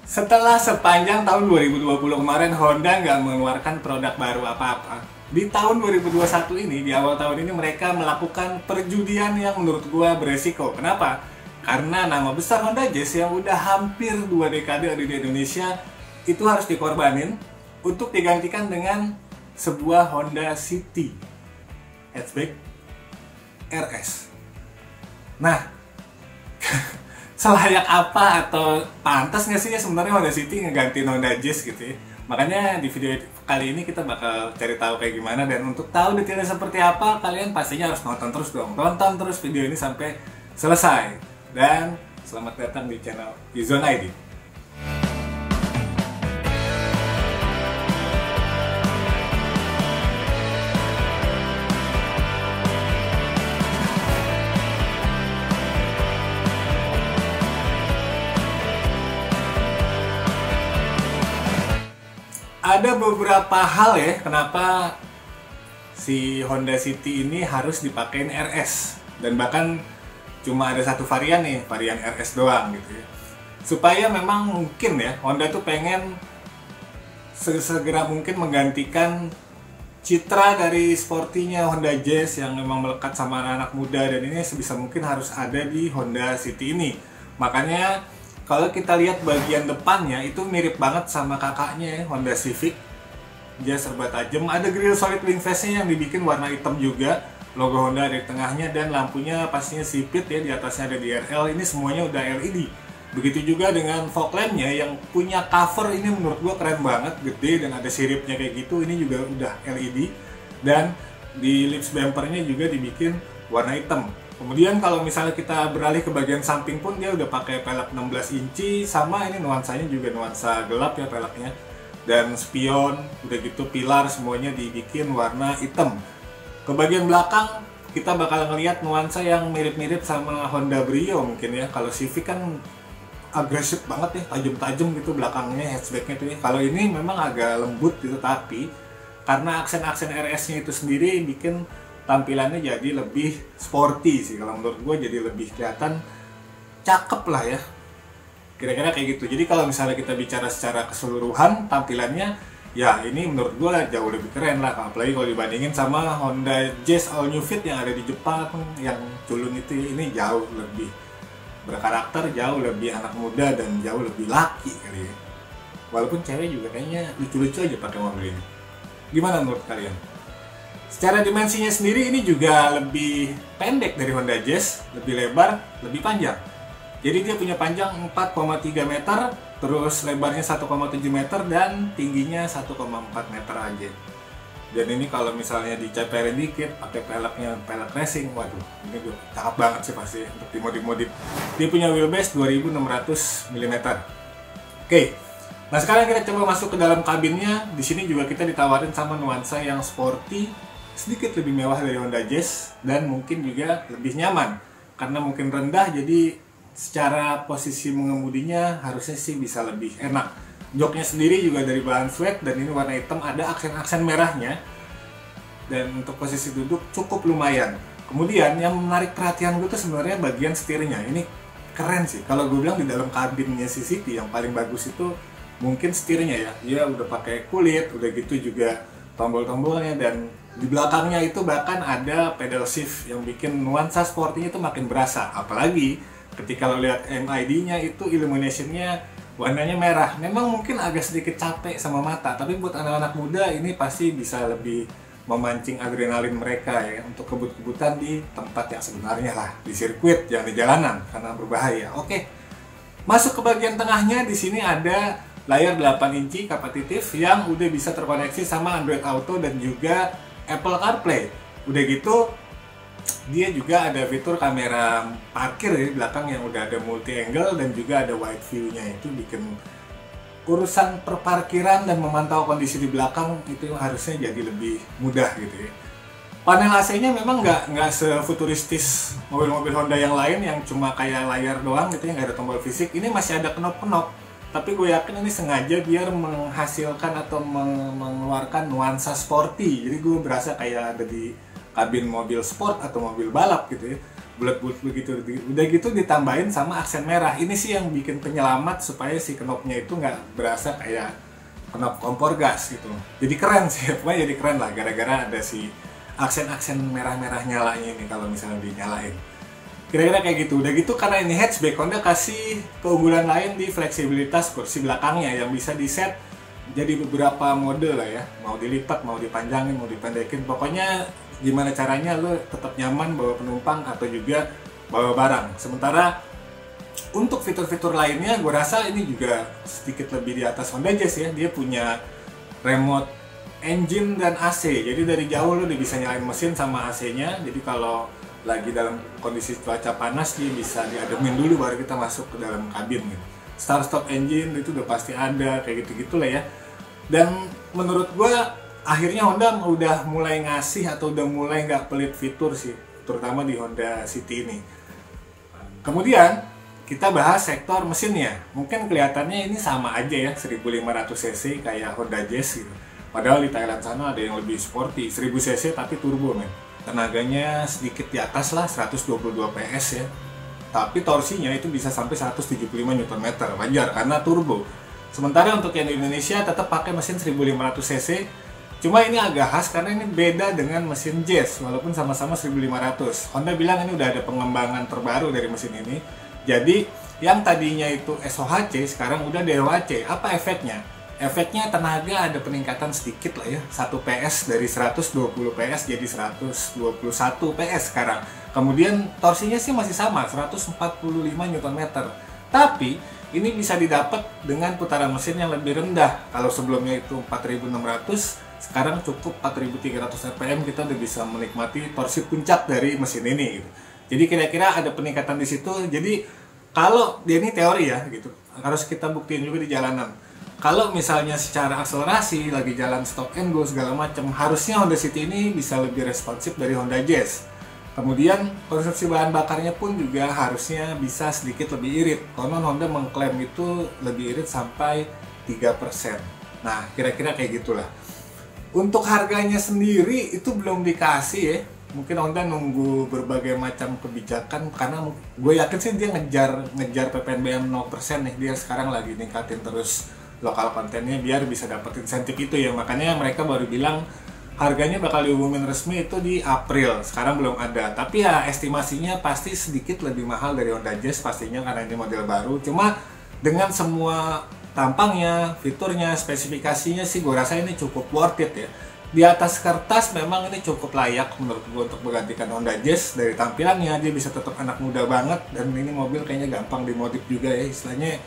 Setelah sepanjang tahun 2020 kemarin Honda nggak mengeluarkan produk baru apa-apa, di tahun 2021 ini, di awal tahun ini mereka melakukan perjudian yang menurut gua beresiko. Kenapa? Karena nama besar Honda Jazz yang udah hampir 2 dekade ada di Indonesia itu harus dikorbanin untuk digantikan dengan sebuah Honda City hatchback RS. Nah, selayak apa atau pantas nggak sih ya sebenarnya Honda City ngegantiin Honda Jazz gitu ya. Makanya di video kali ini kita bakal cari tahu kayak gimana, dan untuk tahu detailnya seperti apa kalian pastinya harus nonton terus dong. Tonton terus video ini sampai selesai. Dan selamat datang di channel Yuzon ID. Ada beberapa hal ya kenapa si Honda City ini harus dipakein RS, dan bahkan cuma ada satu varian nih, varian RS doang gitu ya. Supaya memang mungkin ya Honda tuh pengen segera mungkin menggantikan citra dari sportinya Honda Jazz yang memang melekat sama anak-anak muda, dan ini sebisa mungkin harus ada di Honda City ini. Makanya kalau kita lihat bagian depannya itu mirip banget sama kakaknya Honda Civic. Dia serba tajam, ada grill solid wing face-nya yang dibikin warna hitam juga, logo Honda di tengahnya, dan lampunya pastinya sipit ya, di atasnya ada DRL, ini semuanya udah LED. Begitu juga dengan fog lamp-nya yang punya cover, ini menurut gua keren banget, gede dan ada siripnya kayak gitu, ini juga udah LED. Dan di lips bumpernya juga dibikin warna hitam. Kemudian kalau misalnya kita beralih ke bagian samping pun dia udah pakai pelek 16 inci, sama ini nuansanya juga nuansa gelap ya peleknya. Dan spion, udah gitu pilar semuanya dibikin warna hitam. Ke bagian belakang kita bakal ngelihat nuansa yang mirip-mirip sama Honda Brio mungkin ya. Kalau Civic kan agresif banget ya, tajam-tajam gitu belakangnya, hatchbacknya tuh ya. Kalau ini memang agak lembut gitu, tapi karena aksen-aksen RS-nya itu sendiri bikin tampilannya jadi lebih sporty sih kalau menurut gue, jadi lebih kelihatan cakep lah ya, kira-kira kayak gitu. Jadi kalau misalnya kita bicara secara keseluruhan tampilannya ya ini menurut gue jauh lebih keren lah, apalagi kalau dibandingin sama Honda Jazz All New Fit yang ada di Jepang yang culun itu. Ini jauh lebih berkarakter, jauh lebih anak muda, dan jauh lebih laki kali ya. Walaupun cewek juga kayaknya lucu-lucu aja pakai mobil ini. Gimana menurut kalian? Secara dimensinya sendiri ini juga lebih pendek dari Honda Jazz, lebih lebar, lebih panjang. Jadi dia punya panjang 4,3 meter, terus lebarnya 1,7 meter, dan tingginya 1,4 meter aja. Dan ini kalau misalnya diceperin dikit, pakai peleknya pelek racing, waduh, ini gue cakep banget sih pasti untuk dimodif-modif. Dia punya wheelbase 2600 mm. Oke. Nah sekarang kita coba masuk ke dalam kabinnya. Di sini juga kita ditawarin sama nuansa yang sporty, sedikit lebih mewah dari Honda Jazz, dan mungkin juga lebih nyaman karena mungkin rendah, jadi secara posisi mengemudinya harusnya sih bisa lebih enak. Joknya sendiri juga dari bahan suede, dan ini warna hitam, ada aksen-aksen merahnya, dan untuk posisi duduk cukup lumayan. Kemudian yang menarik perhatian gue tuh sebenarnya bagian setirnya. Ini keren sih, kalau gue bilang di dalam kabinnya si City yang paling bagus itu mungkin setirnya ya. Dia udah pakai kulit, udah gitu juga tombol-tombolnya, dan di belakangnya itu bahkan ada pedal shift yang bikin nuansa sportinya itu makin berasa. Apalagi ketika lo lihat MID-nya itu illumination-nya warnanya merah. Memang mungkin agak sedikit capek sama mata, tapi buat anak-anak muda ini pasti bisa lebih memancing adrenalin mereka ya, untuk kebut-kebutan di tempat yang sebenarnya lah, di sirkuit, jangan di jalanan karena berbahaya. Oke. Masuk ke bagian tengahnya, di sini ada layar 8 inci kapasitif yang udah bisa terkoneksi sama Android Auto dan juga Apple CarPlay. Udah gitu dia juga ada fitur kamera parkir di belakang yang udah ada multi angle, dan juga ada wide view-nya. Itu bikin urusan perparkiran dan memantau kondisi di belakang itu harusnya jadi lebih mudah gitu ya. Panel AC-nya memang nggak sefuturistis mobil-mobil Honda yang lain yang cuma kayak layar doang gitu ya, nggak ada tombol fisik. Ini masih ada knop-knop, tapi gue yakin ini sengaja biar menghasilkan atau mengeluarkan nuansa sporty. Jadi gue berasa kayak ada di kabin mobil sport atau mobil balap gitu ya. bulat-bulat begitu. Udah gitu ditambahin sama aksen merah. Ini sih yang bikin penyelamat supaya si knopnya itu nggak berasa kayak knop kompor gas gitu. Jadi keren sih, pokoknya jadi keren lah gara-gara ada si aksen-aksen merah-merah nyalanya ini kalau misalnya dinyalain. Kira-kira kayak gitu. Udah gitu karena ini hatchback, Honda kasih keunggulan lain di fleksibilitas kursi belakangnya yang bisa di set jadi beberapa mode lah ya. Mau dilipat, mau dipanjangin, mau dipendekin. Pokoknya gimana caranya lo tetap nyaman bawa penumpang atau juga bawa barang. Sementara untuk fitur-fitur lainnya gue rasa ini juga sedikit lebih di atas Honda Jazz ya. Dia punya remote engine dan AC. Jadi dari jauh lo bisa nyalain mesin sama AC-nya. Jadi kalau lagi dalam kondisi cuaca panas dia bisa diademin dulu baru kita masuk ke dalam kabin gitu. Start stop engine itu udah pasti ada, kayak gitu-gitu lah ya. Dan menurut gua akhirnya Honda udah mulai ngasih atau udah mulai nggak pelit fitur sih, terutama di Honda City ini. Kemudian kita bahas sektor mesinnya. Mungkin kelihatannya ini sama aja ya, 1500 cc kayak Honda Jazz gitu. Padahal di Thailand sana ada yang lebih sporty, 1000 cc tapi turbo men. Tenaganya sedikit di atas lah, 122 PS ya. Tapi torsinya itu bisa sampai 175 Nm, wajar karena turbo. Sementara untuk yang di Indonesia tetap pakai mesin 1500 cc. Cuma ini agak khas karena ini beda dengan mesin Jazz, walaupun sama-sama 1500. Honda bilang ini udah ada pengembangan terbaru dari mesin ini. Jadi yang tadinya itu SOHC sekarang udah DOHC. Apa efeknya? Efeknya tenaga ada peningkatan sedikit lah ya, 1 PS dari 120 PS jadi 121 PS sekarang. Kemudian torsinya sih masih sama, 145 Nm. Tapi ini bisa didapat dengan putaran mesin yang lebih rendah. Kalau sebelumnya itu 4600, sekarang cukup 4300 rpm kita udah bisa menikmati torsi puncak dari mesin ini gitu. Jadi kira-kira ada peningkatan di situ. Jadi kalau dia ini teori ya gitu, harus kita buktiin juga di jalanan. Kalau misalnya secara akselerasi lagi jalan stop and go segala macam, harusnya Honda City ini bisa lebih responsif dari Honda Jazz. Kemudian konsumsi bahan bakarnya pun juga harusnya bisa sedikit lebih irit. Konon Honda mengklaim itu lebih irit sampai 3%. Nah, kira-kira kayak gitulah. Untuk harganya sendiri itu belum dikasih ya. Mungkin Honda nunggu berbagai macam kebijakan karena gue yakin sih dia ngejar PPNBM 0% nih. Dia sekarang lagi ningkatin terus lokal kontennya biar bisa dapat insentif itu ya. Makanya mereka baru bilang harganya bakal diumumin resmi itu di April. Sekarang belum ada. Tapi ya estimasinya pasti sedikit lebih mahal dari Honda Jazz pastinya karena ini model baru. Cuma dengan semua tampangnya, fiturnya, spesifikasinya sih gue rasa ini cukup worth it ya. Di atas kertas memang ini cukup layak menurut gue untuk menggantikan Honda Jazz. Dari tampilannya dia bisa tetap anak muda banget. Dan ini mobil kayaknya gampang dimodif juga ya. Istilahnya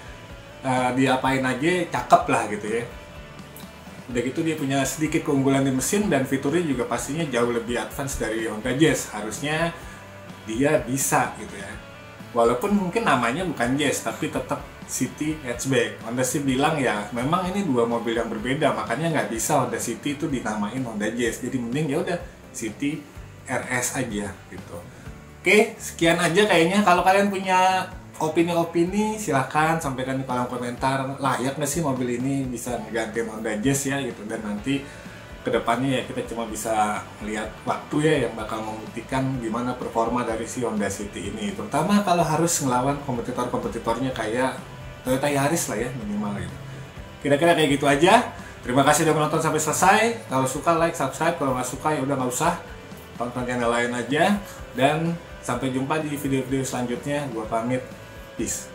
diapain aja cakep lah gitu ya. Udah gitu dia punya sedikit keunggulan di mesin dan fiturnya juga pastinya jauh lebih advance dari Honda Jazz. Harusnya dia bisa gitu ya. Walaupun mungkin namanya bukan Jazz tapi tetap City hatchback. Honda sih bilang ya memang ini dua mobil yang berbeda, makanya nggak bisa Honda City itu dinamain Honda Jazz. Jadi mending ya udah City RS aja gitu. Oke, sekian aja kayaknya. Kalau kalian punya opini-opini silahkan sampaikan di kolom komentar. Layak nggak sih mobil ini bisa menggantiin Honda Jazz ya gitu. Dan nanti kedepannya ya kita cuma bisa melihat waktu ya yang bakal membuktikan gimana performa dari si Honda City ini. Terutama kalau harus ngelawan kompetitor-kompetitornya kayak Toyota Yaris lah ya minimal gitu. Kira-kira kayak gitu aja. Terima kasih udah menonton sampai selesai. Kalau suka like, subscribe. Kalau nggak suka ya udah nggak usah. Tonton channel lain aja. Dan sampai jumpa di video-video selanjutnya. Gua pamit. Peace.